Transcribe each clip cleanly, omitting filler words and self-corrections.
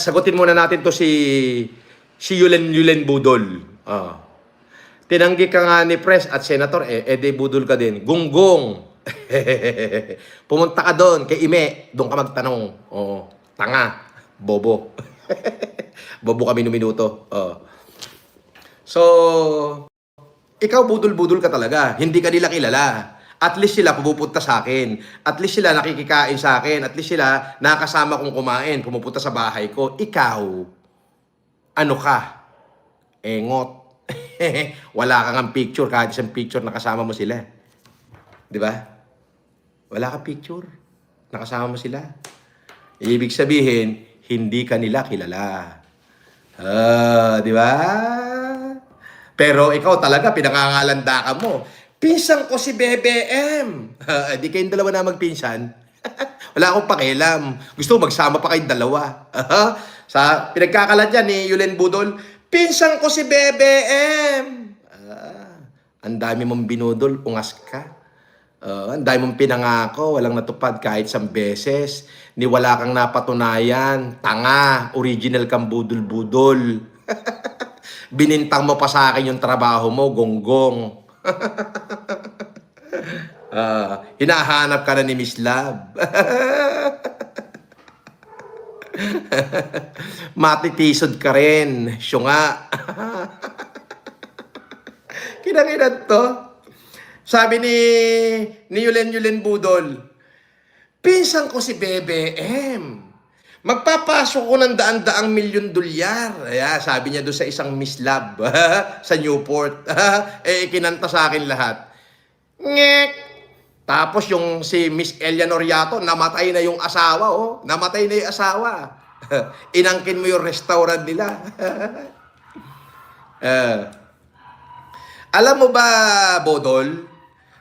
Sagutin muna natin to si Yulen Budol. Tinanggi ka nga ni Pres at Senator, de budol ka din. Gunggong. Pumunta ka doon kay Ime, doon ka magtanong. Tanga, bobo. Bobo kami no minuto. So, ikaw budol-budol ka talaga. Hindi ka nila kilala. At least sila pumupunta sa akin. At least sila nakikikain sa akin. At least sila nakasama kong kumain. Pumupunta sa bahay ko. Ikaw, ano ka? Engot. Wala kang ang picture. Kahit isang picture nakasama mo sila. Di ba? Wala kang picture. Nakasama mo sila. Ibig sabihin, hindi ka nila kilala. Di ba? Pero ikaw talaga, pinangangalanda ka mo. Pinsan ko si BBM. Di kayong dalawa na magpinsan. Wala akong pakialam. Gusto magsama pa kayong dalawa. Sa pinagkakalat yan ni Yulen Budol, pinsan ko si BBM. Ang dami mong binudol, ungas ka. Ang dami mong pinangako, walang natupad kahit isang beses. Ni wala kang napatunayan. Tanga, original kang budol-budol. Binintang mo pa sa akin yung trabaho mo, gonggong. Hinahanap ka na ni Miss Love. Matitisod ka rin. Siyo nga. Kinanginan to. Sabi ni Yulen Budol, pinsan ko si BBM. Magpapasok ko ng daan-daang milyon dolyar. Sabi niya doon sa isang Miss Love sa Newport. Kinanta sa akin lahat. Ngek! Tapos yung si Miss Elia Noriato, namatay na yung asawa. Namatay na yung asawa. Inangkin mo yung restaurant nila. Alam mo ba, Bodol,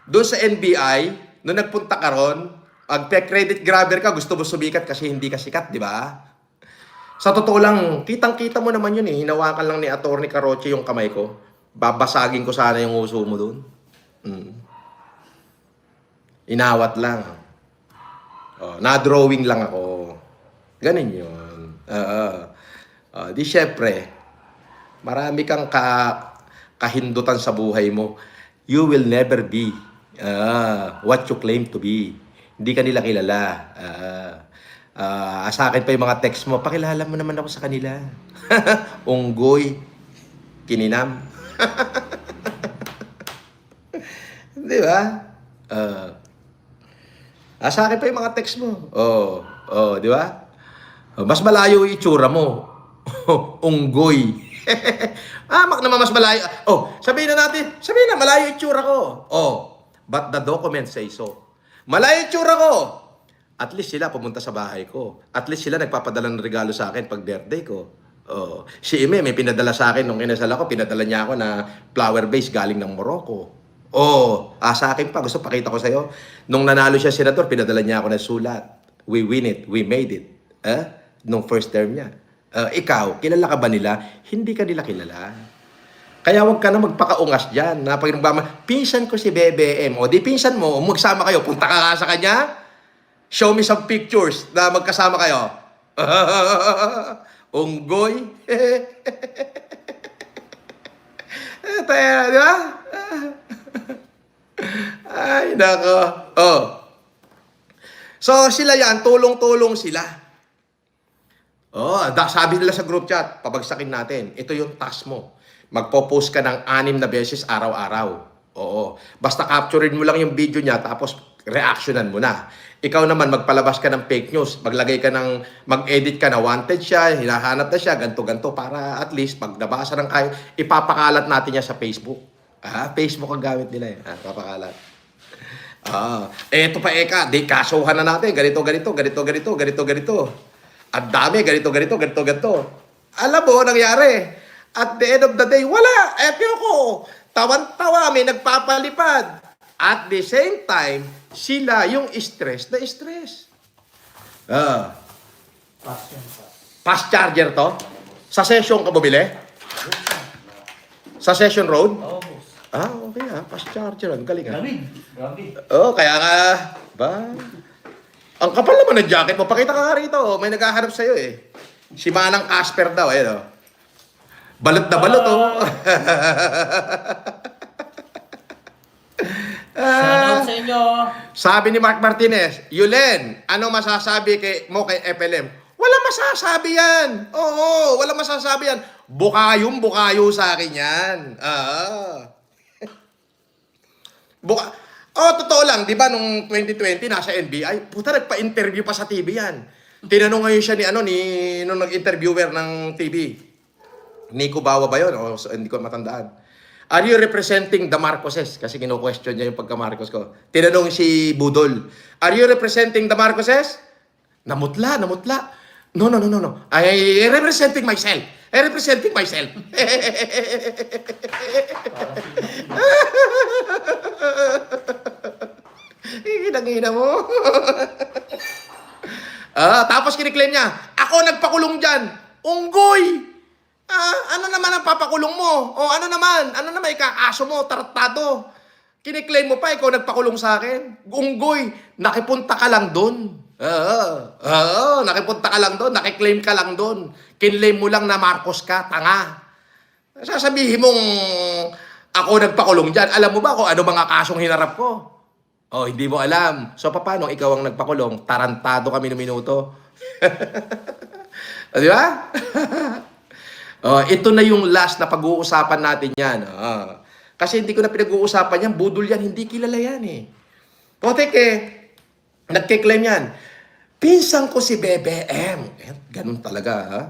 doon sa NBI, nung nagpunta ka ron, pag-credit grabber ka, gusto mo sumikat kasi hindi ka sikat, di ba? Sa totoo lang, kitang-kita mo naman yun eh. Hinawakan lang ni Atty. Caroche yung kamay ko. Babasagin ko sana yung uso mo doon. Inawat lang. Na-drawing lang ako. Ganun yun. Di syempre, marami kang kahindutan sa buhay mo. You will never be what you claim to be. Hindi ka nila kilala. Sa akin pa yung mga text mo, pakilala mo naman ako sa kanila. Unggoy. Kininam. Di ba? Sa akin pa yung mga text mo. Di ba? Mas malayo yung itsura mo. Unggoy. Naman mas malayo. Sabihin na malayo yung itsura ko. But the document say so. Malayo yung itsura ko. At least sila pumunta sa bahay ko. At least sila nagpapadala ng regalo sa akin pag birthday ko. Si Ime may pinadala sa akin nung inasal ako, pinadala niya ako na flower vase galing ng Morocco. Sa akin pa, gusto pakita ko sa'yo. Nung nanalo siya senador, pinadala niya ako ng sulat. We win it, we made it. Nung first term niya. Ikaw, kilala ka ba nila? Hindi ka nila kilala. Kaya huwag ka na magpakaungas dyan. Pinsan ko si BBM. Di pinsan mo, magsama kayo. Punta ka nga sa kanya. Show me some pictures na magkasama kayo. Unggoy. Di ba? Ay, nako. So, sila yan. Tulong-tulong sila. Sabi nila sa group chat, pabagsakin natin. Ito yung task mo. Magpo-post ka ng 6 na beses araw-araw. Basta capturein mo lang yung video niya, tapos reactionan mo na. Ikaw naman, magpalabas ka ng fake news. Mag-edit ka na wanted siya, hinahanap na siya, ganto-ganto, para at least, pag nabasa ng kayo, ipapakalat natin niya sa Facebook. Facebook ang gamit nila eh. Papakalat. Eto pa di kasuhan na natin. Ganito. Ang dami, ganito. Alam mo, nangyari. At the end of the day, wala. Ko. Tawan-tawa, may nagpapalipad. At the same time, sila yung stress na stress. Fast charger to? Sa Session ka bumili? Sa Session Road? Okay fast charger. Ang galing Grabe. kaya nga, ba? Ang kapal naman ng jacket mo. Pakita ka nga rito. May naghahanap sa'yo eh. Si Manang Casper daw. Ayun, oh. Balot na balot, oh. Shoutout sa inyo. Sabi ni Mark Martinez, Yulen, ano masasabi mo kay FLM? Wala masasabi yan. Oo, wala masasabi yan. Bukayo sa akin yan. Totoo lang, di ba, nung 2020, nasa NBI, puta, nagpa-interview pa sa TV yan. Tinanong ngayon siya nung nag-interviewer ng TV. Nico Bawa ba yun? Hindi ko matandaan. Are you representing the Marcoses? Kasi kino-question niya yung pagka-Marcos ko. Tinanong si Budol, are you representing the Marcoses? Namutla. No. I representing myself. Hinang-hina mo. Tapos kiniklaim niya, ako nagpakulong dyan. Unggoy! Ano naman ang papakulong mo? O ano naman ikakaso mo, tartado. Kiniklaim mo pa, ikaw nagpakulong sa akin. Unggoy, nakipunta ka lang doon. Nakipunta ka lang doon, nakiklaim ka lang doon. Kinlaim mo lang na Marcos ka, tanga. Sasabihin mong ako nagpakulong dyan. Alam mo ba kung ano mga kasong hinarap ko? Hindi mo alam. So, paano ikaw ang nagpakulong? Tarantado kami ng minuto. Di ba? Ito na yung last na pag-uusapan natin yan. Kasi hindi ko na pinag-uusapan yan. Budol yan. Hindi kilala yan eh. Nagkiklaim yan. Pinsan ko si BBM. Ganun talaga, ha?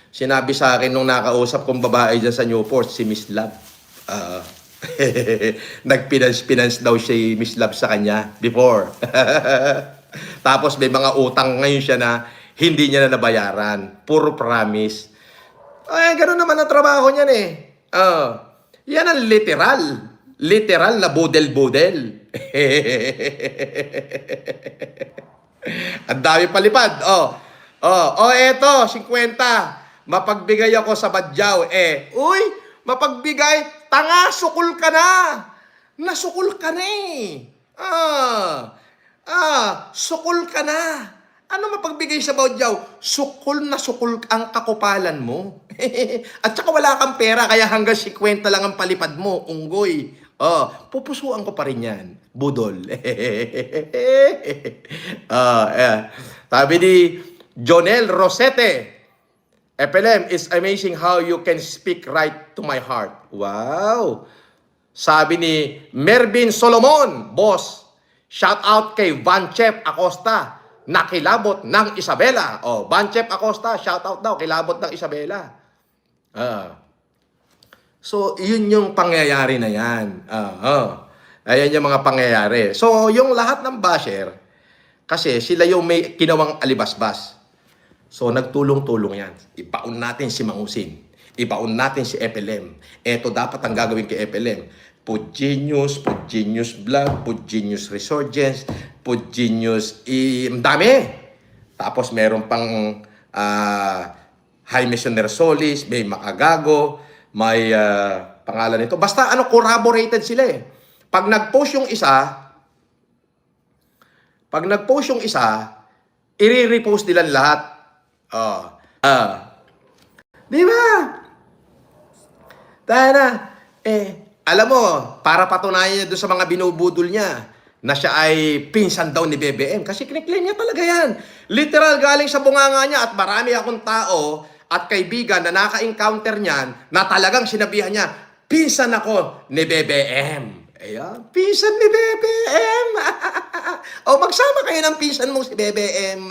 Sinabi sa akin nung nakausap kong babae dyan sa Newport, si Miss Love. Nagpinance daw si Miss Love sa kanya before. Tapos may mga utang ngayon siya na hindi niya na nabayaran. Puro promise. Ganun naman ang trabaho niyan eh. Yan ang literal. Literal na budel-budel. Ang dami palipad. Eto, 50. Mapagbigay ako sa Badyaw. Uy, mapagbigay, tanga, sukul ka na. Nasukul ka na eh. Sukul ka na. Ano mapagbigay sa Badyaw? Sukul na sukul ang kakupalan mo. At saka wala kang pera, kaya hanggang 50 lang ang palipad mo, unggoy. Pupusuan ko pa rin yan, budol. Sabi ni Jonel Rosete, FLM, it's amazing how you can speak right to my heart. Wow! Sabi ni Mervin Solomon, boss, shout out kay Vanchep Acosta, nakilabot ng Isabela. Vanchep Acosta, shout out daw, kilabot ng Isabela. So, yun yung pangyayari na yan. Ayan yung mga pangyayari. So, yung lahat ng basher, kasi sila yung may kinawang alibasbas. So, nagtulong-tulong yan. Ibaon natin si Mangusin. Ibaon natin si FLM. Ito dapat ang gagawin kay FLM. Pud Genius Vlog, Pud Genius Resurgence, Pud Genius, dami. Tapos meron pang High Missioner Solis, may Makagago, may pangalan nito. Basta corroborated sila eh. Pag nag-post yung isa, i-repost nila lahat. Di ba? Tana, alam mo, para patunayan niya doon sa mga binubudol niya na siya ay pinsan daw ni BBM. Kasi kiniklaim niya talaga yan. Literal galing sa bunganga niya at marami akong tao at kaibigan na naka-encounter niyan na talagang sinabihan niya, pinsan ako ni BBM. Ayan, pinsan ni BBM. Magsama kayo ng pinsan mo si BBM.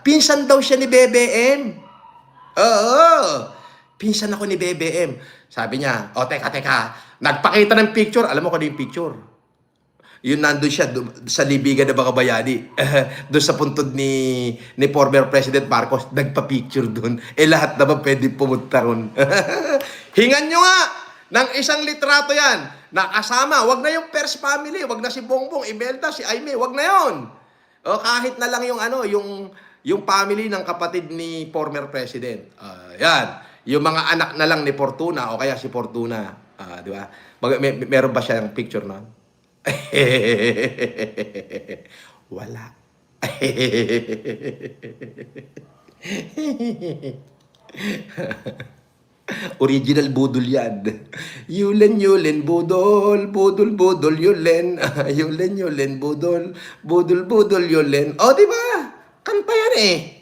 Pinsan daw siya ni BBM. Pinsan ako ni BBM. Sabi niya, teka, nagpakita ng picture. Alam mo kung ano yung picture? Yun nandun siya sa libigan na Bakabayani. Doon sa puntod ni former President Marcos, nagpa-picture doon. Lahat naman pwede pumunta ron. Hingan nyo nga ng isang litrato yan. Nakasama, wag na yung first family, wag na si Bongbong, Imelda, si Aimee, wag na yon. Kahit na lang yung family ng kapatid ni former President. Yan. Yung mga anak na lang ni Fortuna o kaya si Fortuna. Di ba? Meron ba siyang picture noon? Wala. Original budol yan. Yulen, yulen, budol, budol, budol, yulen. Yulen, yulen, budol, budol, budol, yulen. O, di ba? Kanta yan eh.